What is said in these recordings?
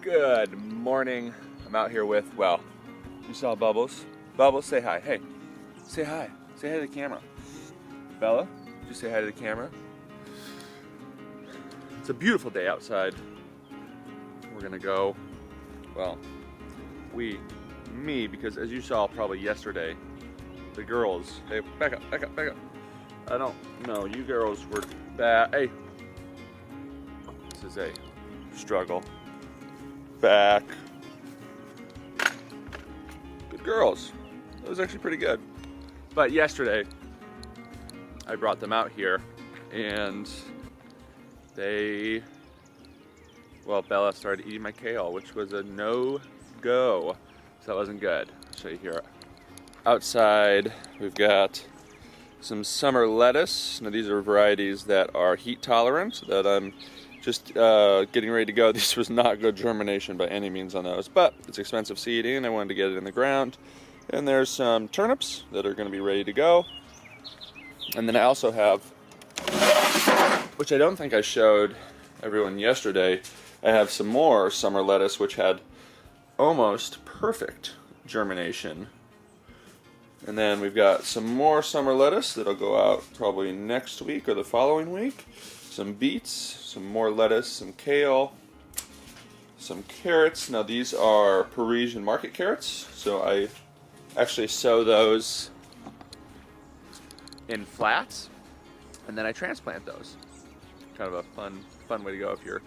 Good morning. I'm out here with, well, you saw Bubbles. Bubbles, say hi. Hey, say hi. Say hi to the camera. Bella, did you say hi to the camera? It's a beautiful day outside. We're gonna go, well, me, because as you saw probably yesterday, the girls, hey, back up. I don't know, you girls were bad. Hey, this is a struggle. Back. Good girls. That was actually pretty good. But yesterday, I brought them out here, and Bella started eating my kale, which was a no-go. So that wasn't good. I'll show you here. Outside, we've got some summer lettuce. Now these are varieties that are heat tolerant that I'm just getting ready to go. This was not good germination by any means on those, but it's expensive seeding. I wanted to get it in the ground. And there's some turnips that are going to be ready to go. And then I also have, which I don't think I showed everyone yesterday, I have some more summer lettuce which had almost perfect germination. And then we've got some more summer lettuce that'll go out probably next week or the following week. Some beets, some more lettuce, some kale, some carrots. Now these are Parisian market carrots, so I actually sow those in flats, and then I transplant those. Kind of a fun way to go if you're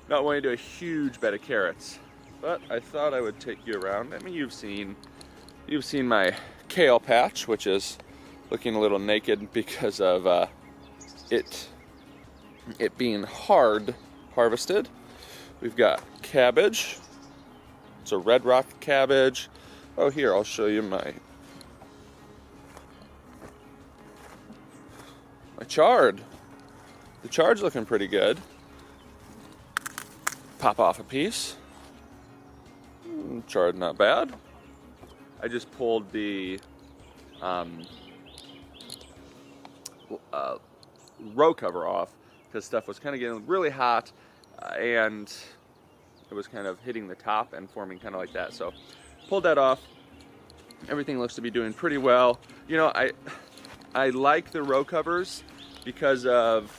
not wanting to do a huge bed of carrots. But I thought I would take you around. I mean, you've seen my kale patch, which is looking a little naked because of it being hard harvested. We've got cabbage. It's a red rock cabbage. Oh, here, I'll show you my chard. The chard's looking pretty good. Pop off a piece. Chard not bad. I just pulled the row cover off because stuff was kind of getting really hot and it was kind of hitting the top and forming kind of like that. So pulled that off. Everything looks to be doing pretty well. You know, I like the row covers because of,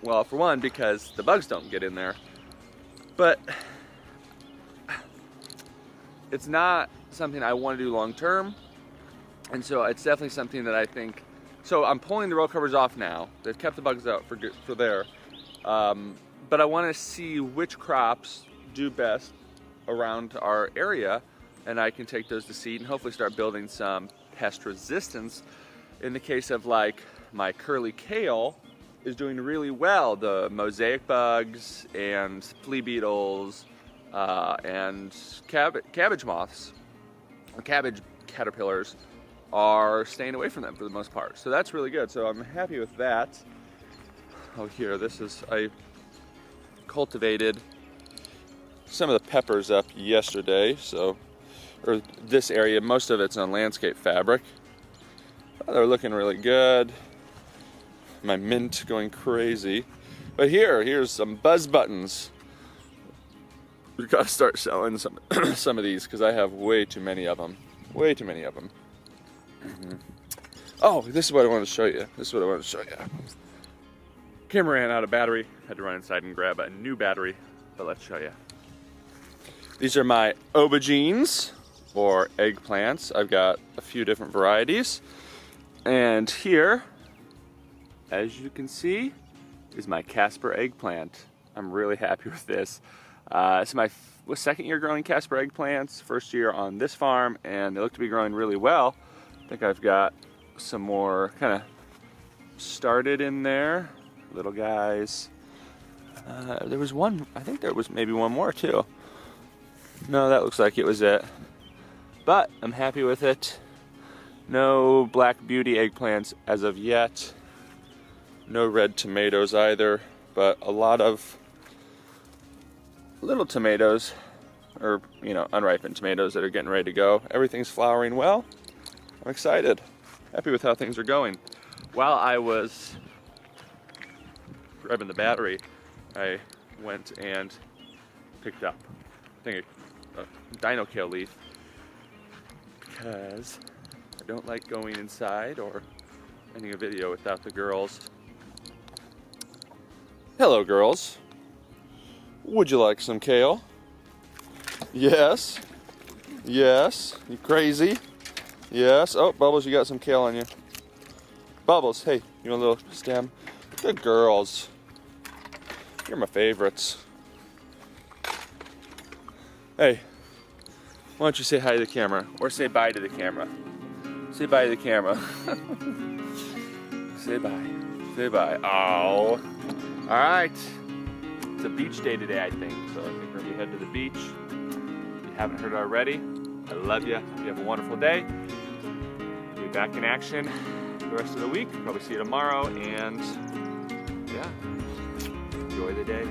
well, for one, because the bugs don't get in there, but it's not something I want to do long term, and so it's definitely something that I think, so I'm pulling the row covers off now. They've kept the bugs out for there, but I want to see which crops do best around our area, and I can take those to seed and hopefully start building some pest resistance. In the case of like my curly kale is doing really well. The mosaic bugs and flea beetles and cabbage moths, or cabbage caterpillars, are staying away from them for the most part. So that's really good. So I'm happy with that. Oh, here, I cultivated some of the peppers up yesterday, or this area, most of it's on landscape fabric. They're looking really good. My mint going crazy. But here's some buzz buttons. We've got to start selling some of these because I have way too many of them. Mm-hmm. Oh, this is what I want to show you. Camera ran out of battery. Had to run inside and grab a new battery, but let's show you. These are my aubergines, or eggplants. I've got a few different varieties. And here, as you can see, is my Casper eggplant. I'm really happy with this. It's my second year growing Casper eggplants, first year on this farm, and they look to be growing really well. I think I've got some more kind of started in there, little guys. There was one, I think there was maybe one more too. No, that looks like it was it. But I'm happy with it. No Black Beauty eggplants as of yet. No red tomatoes either, but a lot of little tomatoes, or unripened tomatoes that are getting ready to go. Everything's flowering well. I'm excited. Happy with how things are going. While I was revving the battery, I went and picked up, I think, a dino kale leaf, because I don't like going inside or ending a video without the girls. Hello, girls. Would you like some kale? Yes. Yes. You crazy? Yes. Oh, Bubbles, you got some kale on you. Bubbles, hey, you want a little stem? Good girls. You're my favorites. Hey, why don't you say hi to the camera? Or say bye to the camera. Say bye to the camera. Say bye. Say bye. Oh. Alright. It's a beach day today, I think. So I think we're going to head to the beach. If you haven't heard already, I love you. You have a wonderful day. We'll be back in action the rest of the week. Probably see you tomorrow. And yeah, enjoy the day.